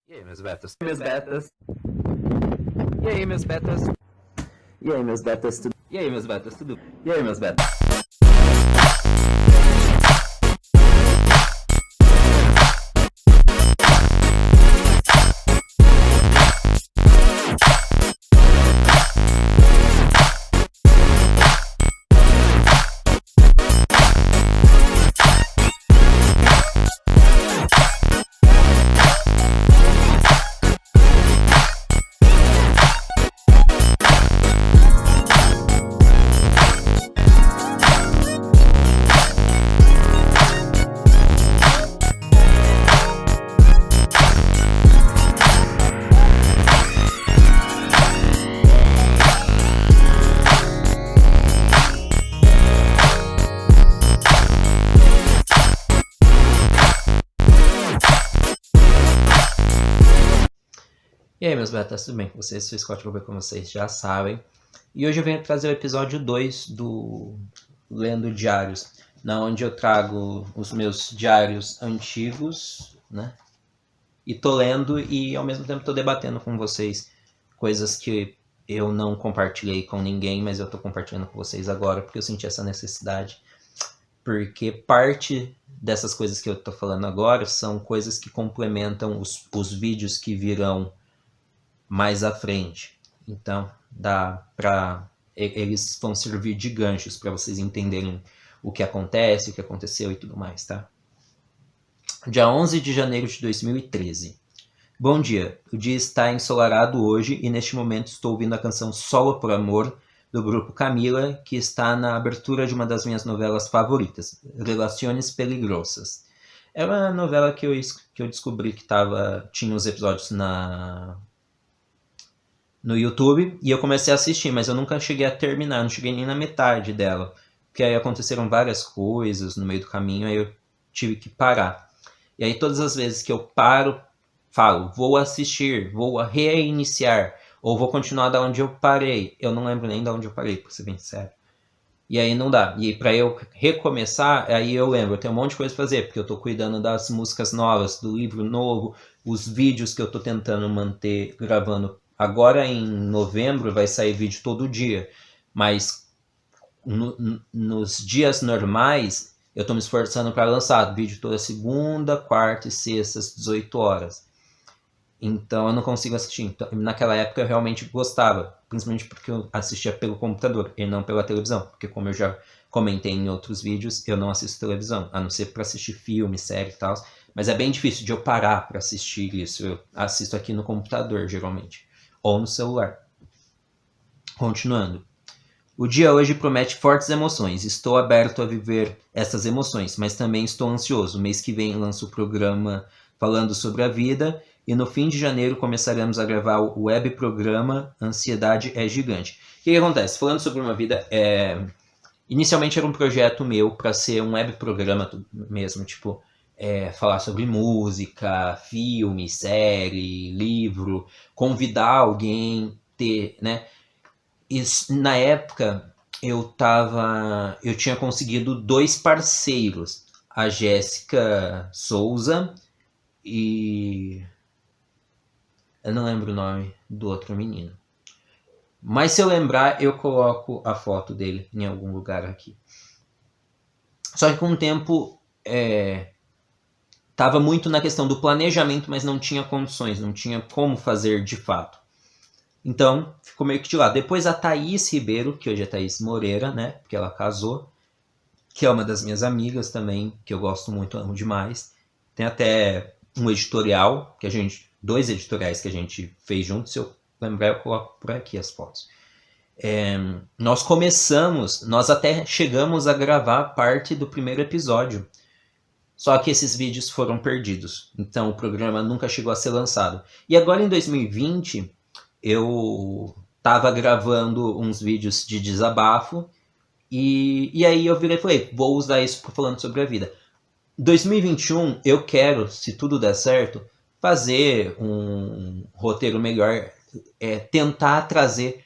E aí, meus betas? Meus betas. E aí, meus betas? E aí, meus betas, tudo? E aí, meus betas, tudo? E aí, meus betas? E aí, meus betas, tudo bem com vocês? Sou o Scott Bober, como vocês já sabem. E hoje eu venho trazer o episódio 2 do Lendo Diários, onde eu trago os meus diários antigos, né? E tô lendo e ao mesmo tempo tô debatendo com vocês coisas que eu não compartilhei com ninguém, mas eu tô compartilhando com vocês agora porque eu senti essa necessidade. Porque parte dessas coisas que eu tô falando agora são coisas que complementam os vídeos que virão mais à frente. Então, eles vão servir de ganchos para vocês entenderem o que acontece, o que aconteceu e tudo mais, tá? Dia 11 de janeiro de 2013. Bom dia, o dia está ensolarado hoje e neste momento estou ouvindo a canção Solo por Amor, do grupo Camila, que está na abertura de uma das minhas novelas favoritas, Relaciones Peligrosas. É uma novela que eu descobri que tinha os episódios no YouTube, e eu comecei a assistir, mas eu nunca cheguei a terminar, não cheguei nem na metade dela, porque aí aconteceram várias coisas no meio do caminho, aí eu tive que parar. E aí todas as vezes que eu paro, falo, vou assistir, vou reiniciar, ou vou continuar da onde eu parei. Eu não lembro nem da onde eu parei, pra ser bem sério. E aí não dá. E pra eu recomeçar, aí eu lembro, eu tenho um monte de coisa pra fazer, porque eu tô cuidando das músicas novas, do livro novo, os vídeos que eu tô tentando manter gravando. Agora em novembro vai sair vídeo todo dia, mas nos dias normais eu tô me esforçando para lançar vídeo toda segunda, quarta e sexta às 18 horas. Então eu não consigo assistir. Então, naquela época eu realmente gostava, principalmente porque eu assistia pelo computador e não pela televisão, porque como eu já comentei em outros vídeos, eu não assisto televisão, a não ser para assistir filme, série e tal, mas é bem difícil de eu parar para assistir isso. Eu assisto aqui no computador geralmente, ou no celular. Continuando. O dia hoje promete fortes emoções. Estou aberto a viver essas emoções, mas também estou ansioso. Mês que vem lanço o programa falando sobre a vida e no fim de janeiro começaremos a gravar o web programa Ansiedade é Gigante. O que acontece? Falando sobre uma vida, inicialmente era um projeto meu para ser um web programa mesmo, tipo, falar sobre música, filme, série, livro, convidar alguém, ter, né? Na época eu tinha conseguido 2 parceiros, a Jéssica Souza e eu não lembro o nome do outro menino, mas se eu lembrar eu coloco a foto dele em algum lugar aqui. Só que com o tempo estava muito na questão do planejamento, mas não tinha condições, não tinha como fazer de fato. Então, ficou meio que de lado. Depois a Thaís Ribeiro, que hoje é Thaís Moreira, né? Porque ela casou, que é uma das minhas amigas também, que eu gosto muito, amo demais. Tem até um editorial, 2 editoriais que a gente fez juntos. Se eu lembrar, eu coloco por aqui as fotos. Nós até chegamos a gravar parte do primeiro episódio. Só que esses vídeos foram perdidos. Então, o programa nunca chegou a ser lançado. E agora, em 2020... eu tava gravando uns vídeos de desabafo e aí eu virei e falei, vou usar isso falando sobre a vida. 2021 eu quero, se tudo der certo, fazer um roteiro melhor, tentar trazer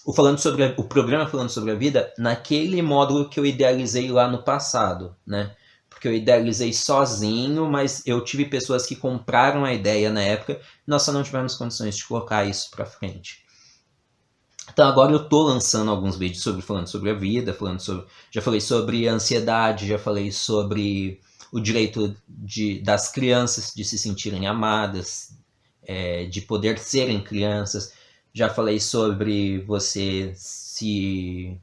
o programa falando sobre a vida naquele módulo que eu idealizei lá no passado, né? porque eu idealizei sozinho, mas eu tive pessoas que compraram a ideia na época, nós só não tivemos condições de colocar isso para frente. Então agora eu tô lançando alguns vídeos falando sobre a vida, já falei sobre ansiedade, já falei sobre o direito das crianças de se sentirem amadas, de poder serem crianças, já falei sobre você se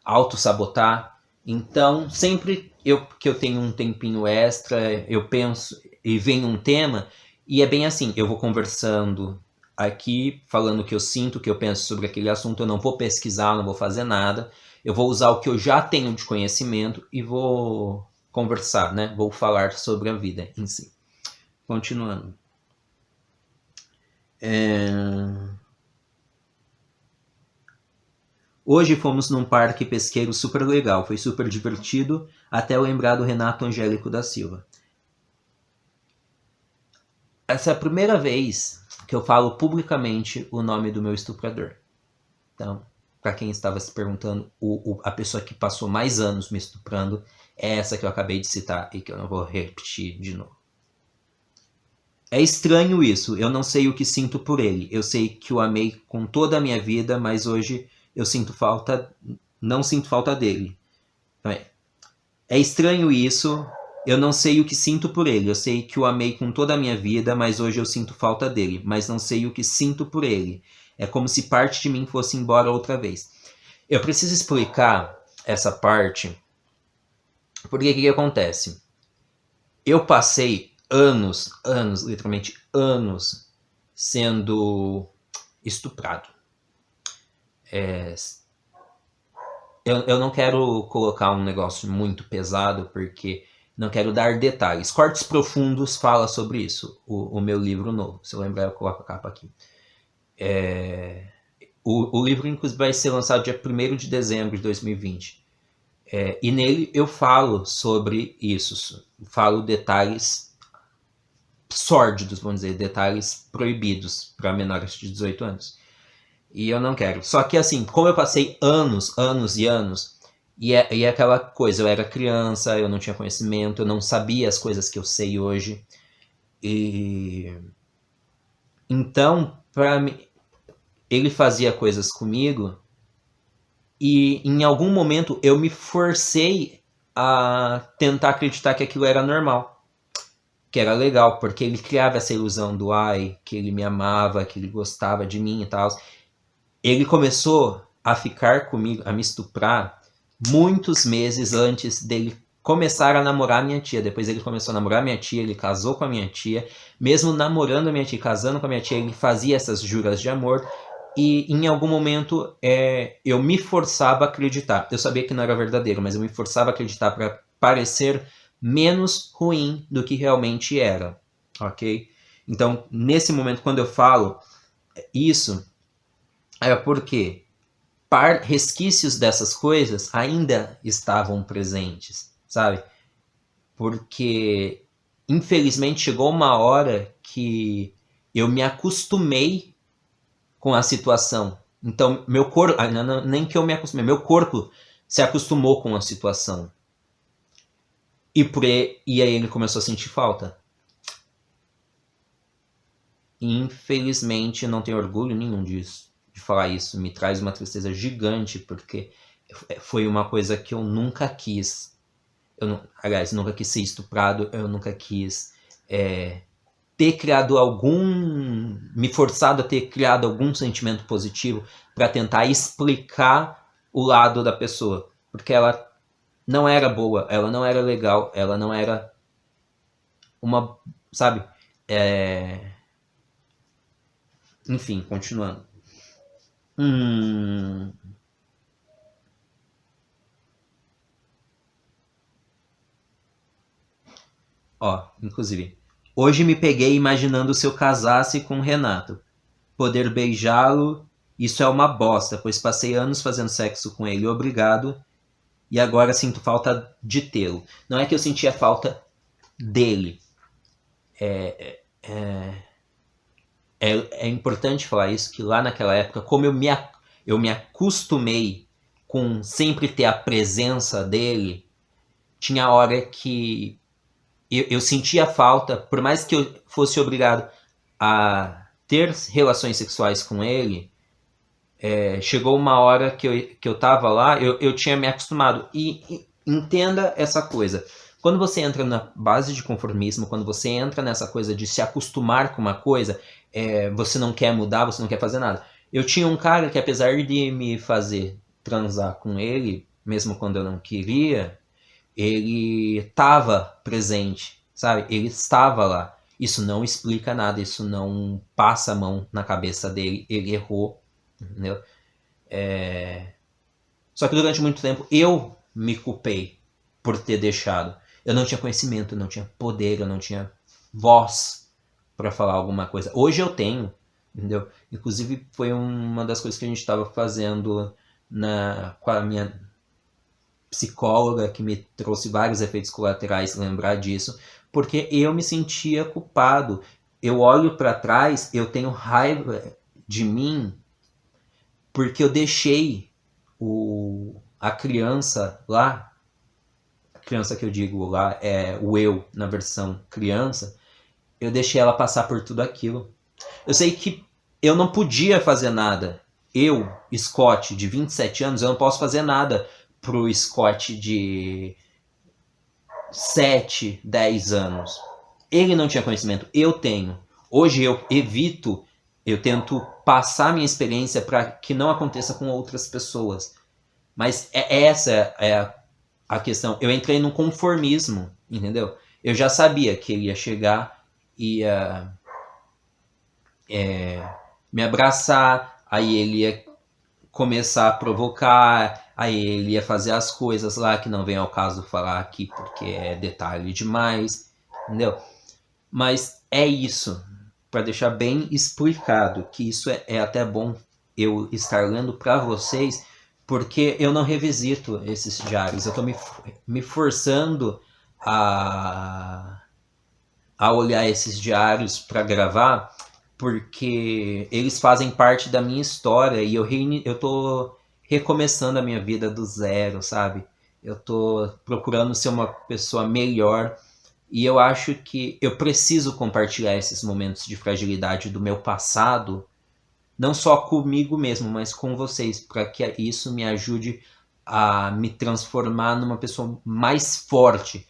auto-sabotar. Então sempre que eu tenho um tempinho extra, eu penso e vem um tema, e é bem assim, eu vou conversando aqui, falando o que eu sinto, o que eu penso sobre aquele assunto, eu não vou pesquisar, não vou fazer nada, eu vou usar o que eu já tenho de conhecimento e vou conversar, né? Vou falar sobre a vida em si. Continuando. Hoje fomos num parque pesqueiro super legal, foi super divertido, até eu lembrar do Renato Angélico da Silva. Essa é a primeira vez que eu falo publicamente o nome do meu estuprador. Então, para quem estava se perguntando, a pessoa que passou mais anos me estuprando é essa que eu acabei de citar e que eu não vou repetir de novo. É estranho isso, eu não sei o que sinto por ele. Eu sei que o amei com toda a minha vida, mas hoje eu não sinto falta dele. É estranho isso, eu não sei o que sinto por ele. Eu sei que o amei com toda a minha vida, mas hoje eu sinto falta dele. Mas não sei o que sinto por ele. É como se parte de mim fosse embora outra vez. Eu preciso explicar essa parte, porque o que acontece? Eu passei anos, literalmente anos, sendo estuprado. Eu não quero colocar um negócio muito pesado, porque não quero dar detalhes. Cortes Profundos fala sobre isso, o meu livro novo. Se eu lembrar, eu coloco a capa aqui. O livro, inclusive, vai ser lançado dia 1º de dezembro de 2020. E nele eu falo sobre isso. Falo detalhes sórdidos, vamos dizer, detalhes proibidos para menores de 18 anos. E eu não quero. Só que assim, como eu passei anos e anos, e é aquela coisa, eu era criança, eu não tinha conhecimento, eu não sabia as coisas que eu sei hoje. E então, para mim, ele fazia coisas comigo e em algum momento eu me forcei a tentar acreditar que aquilo era normal, que era legal, porque ele criava essa ilusão do que ele me amava, que ele gostava de mim e tal. Ele começou a ficar comigo, a me estuprar, muitos meses antes dele começar a namorar minha tia. Depois ele começou a namorar minha tia, ele casou com a minha tia. Mesmo namorando a minha tia, casando com a minha tia, ele fazia essas juras de amor. E em algum momento eu me forçava a acreditar. Eu sabia que não era verdadeiro, mas eu me forçava a acreditar para parecer menos ruim do que realmente era. Ok? Então, nesse momento, quando eu falo isso, é porque resquícios dessas coisas ainda estavam presentes, sabe? Porque, infelizmente, chegou uma hora que eu me acostumei com a situação. Então, meu corpo, nem que eu me acostumei, meu corpo se acostumou com a situação. E aí ele começou a sentir falta. Infelizmente, não tenho orgulho nenhum disso. De falar isso, me traz uma tristeza gigante, porque foi uma coisa que eu nunca quis. Aliás, nunca quis ser estuprado, eu nunca quis ter criado me forçado a ter criado algum sentimento positivo para tentar explicar o lado da pessoa, porque ela não era boa, ela não era legal, ela não era uma, sabe? Enfim, continuando. Inclusive, hoje me peguei imaginando se eu casasse com o Renato. Poder beijá-lo, isso é uma bosta, pois passei anos fazendo sexo com ele, obrigado, e agora sinto falta de tê-lo. Não é que eu sentia falta dele. É importante falar isso, que lá naquela época, como eu me acostumei com sempre ter a presença dele, tinha hora que eu sentia falta, por mais que eu fosse obrigado a ter relações sexuais com ele, chegou uma hora que eu tava lá, eu tinha me acostumado. E entenda essa coisa. Quando você entra na base de conformismo, quando você entra nessa coisa de se acostumar com uma coisa, você não quer mudar, você não quer fazer nada. Eu tinha um cara que, apesar de me fazer transar com ele, mesmo quando eu não queria, ele estava presente, sabe? Ele estava lá. Isso não explica nada, isso não passa a mão na cabeça dele, ele errou, entendeu? Só que durante muito tempo eu me culpei por ter deixado. Eu não tinha conhecimento, eu não tinha poder, eu não tinha voz para falar alguma coisa. Hoje eu tenho, entendeu? Inclusive foi uma das coisas que a gente estava fazendo com a minha psicóloga, que me trouxe vários efeitos colaterais, lembrar disso, porque eu me sentia culpado. Eu olho para trás, eu tenho raiva de mim porque eu deixei a criança lá, a criança que eu digo lá é o eu na versão criança, eu deixei ela passar por tudo aquilo. Eu sei que eu não podia fazer nada. Eu, Scott, de 27 anos, eu não posso fazer nada pro Scott de 7, 10 anos. Ele não tinha conhecimento, eu tenho. Hoje eu evito, eu tento passar minha experiência para que não aconteça com outras pessoas. Mas essa é a questão. Eu entrei no conformismo, entendeu? Eu já sabia que ele ia chegar, ia me abraçar, aí ele ia começar a provocar, aí ele ia fazer as coisas lá que não vem ao caso falar aqui porque é detalhe demais, entendeu? Mas é isso, para deixar bem explicado, que isso é até bom eu estar lendo para vocês, porque eu não revisito esses diários, eu estou me forçando a olhar esses diários para gravar, porque eles fazem parte da minha história e eu tô recomeçando a minha vida do zero, sabe? Eu tô procurando ser uma pessoa melhor e eu acho que eu preciso compartilhar esses momentos de fragilidade do meu passado, não só comigo mesmo, mas com vocês, para que isso me ajude a me transformar numa pessoa mais forte,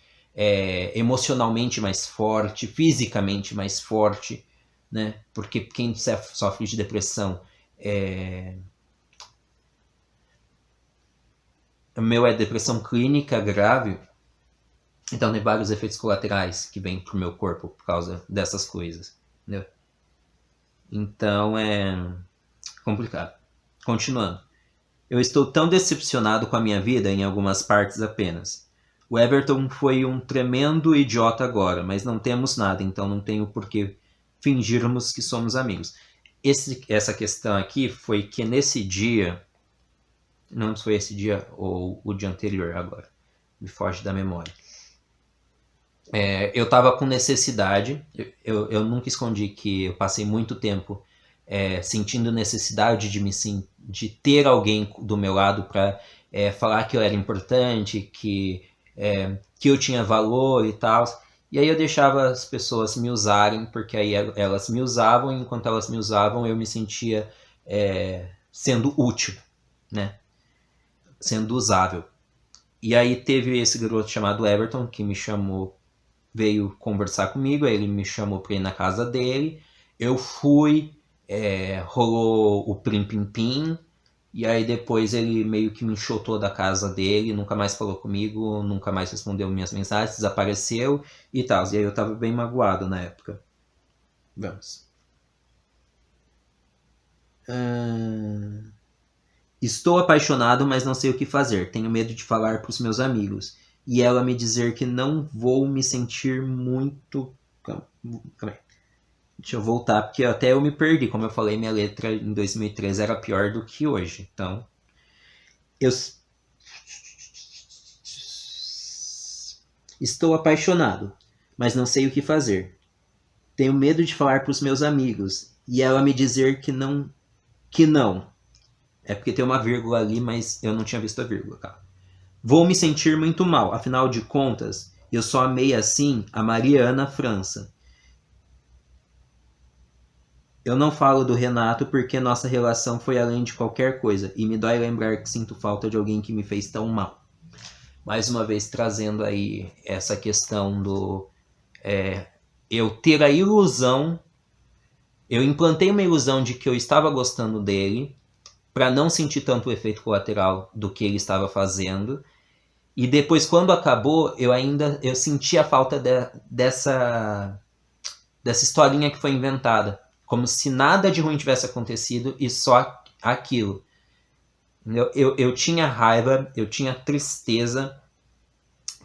emocionalmente mais forte, fisicamente mais forte, né? Porque quem sofre de depressão, o meu é depressão clínica grave, então tem vários efeitos colaterais que vêm pro meu corpo por causa dessas coisas, entendeu? Então é complicado. Continuando. Eu estou tão decepcionado com a minha vida em algumas partes apenas. O Everton foi um tremendo idiota agora, mas não temos nada, então não tenho por que fingirmos que somos amigos. Essa questão aqui foi que nesse dia, não foi esse dia ou o dia anterior agora, me foge da memória. Eu estava com necessidade, eu nunca escondi que eu passei muito tempo sentindo necessidade de ter alguém do meu lado para falar que eu era importante, que eu tinha valor e tal. E aí eu deixava as pessoas me usarem, porque aí elas me usavam, e enquanto elas me usavam eu me sentia sendo útil, né? Sendo usável. E aí teve esse garoto chamado Everton que me chamou, veio conversar comigo, aí ele me chamou pra ir na casa dele, eu fui, rolou o plim-pim-pim, e aí depois ele meio que me enxotou da casa dele, nunca mais falou comigo, nunca mais respondeu minhas mensagens, desapareceu e tal. E aí eu tava bem magoado na época. Vamos. Estou apaixonado, mas não sei o que fazer. Tenho medo de falar pros meus amigos. E ela me dizer que não vou me sentir muito... Calma aí. Deixa eu voltar, porque até eu me perdi. Como eu falei, minha letra em 2013 era pior do que hoje. Então, estou apaixonado, mas não sei o que fazer. Tenho medo de falar para os meus amigos e ela me dizer que não. É porque tem uma vírgula ali, mas eu não tinha visto a vírgula, cara. Vou me sentir muito mal, afinal de contas, eu só amei assim a Mariana França. Eu não falo do Renato porque nossa relação foi além de qualquer coisa e me dói lembrar que sinto falta de alguém que me fez tão mal. Mais uma vez trazendo aí essa questão do eu ter a ilusão, eu implantei uma ilusão de que eu estava gostando dele para não sentir tanto o efeito colateral do que ele estava fazendo. E depois, quando acabou, eu senti a falta dessa historinha que foi inventada. Como se nada de ruim tivesse acontecido e só aquilo. Eu tinha raiva, eu tinha tristeza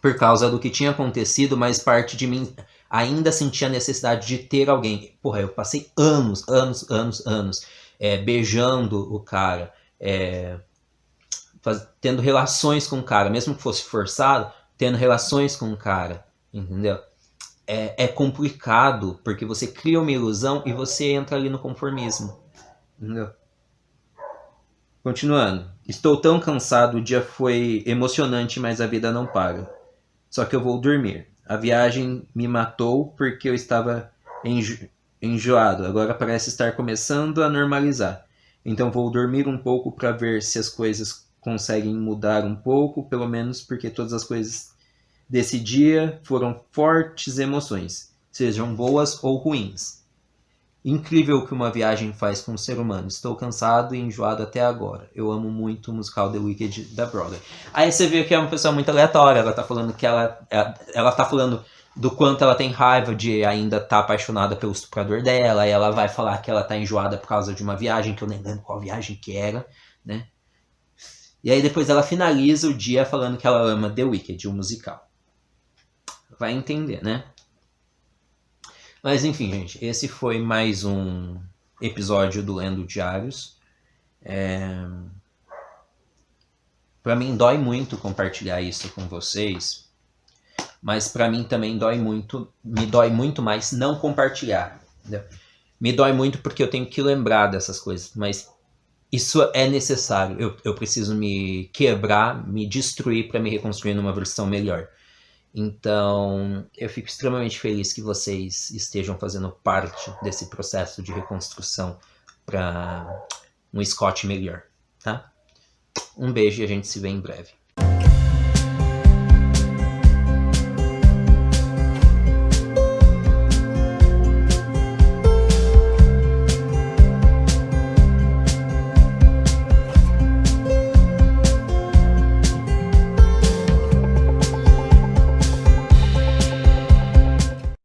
por causa do que tinha acontecido, mas parte de mim ainda sentia a necessidade de ter alguém. Porra, eu passei anos beijando o cara, tendo relações com o cara, mesmo que fosse forçado, tendo relações com o cara, entendeu? É complicado, porque você cria uma ilusão e você entra ali no conformismo, entendeu? Continuando. Estou tão cansado, o dia foi emocionante, mas a vida não para. Só que eu vou dormir. A viagem me matou porque eu estava enjoado. Agora parece estar começando a normalizar. Então vou dormir um pouco para ver se as coisas conseguem mudar um pouco, pelo menos porque todas as coisas desse dia foram fortes emoções, sejam boas ou ruins. Incrível o que uma viagem faz com o ser humano. Estou cansado e enjoado até agora. Eu amo muito o musical The Wicked da Broadway. Aí você vê que é uma pessoa muito aleatória. Ela tá falando que ela tá falando do quanto ela tem raiva de ainda estar apaixonada pelo estuprador dela. E ela vai falar que ela tá enjoada por causa de uma viagem, que eu nem lembro qual viagem que era, né? E aí depois ela finaliza o dia falando que ela ama The Wicked, o musical. Vai entender, né? Mas enfim, gente, esse foi mais um episódio do Lendo Diários. Pra mim dói muito compartilhar isso com vocês, mas pra mim também me dói muito mais não compartilhar. Entendeu? Me dói muito porque eu tenho que lembrar dessas coisas, mas isso é necessário. Eu preciso me quebrar, me destruir para me reconstruir numa versão melhor. Então, eu fico extremamente feliz que vocês estejam fazendo parte desse processo de reconstrução para um Scott melhor, tá? Um beijo e a gente se vê em breve.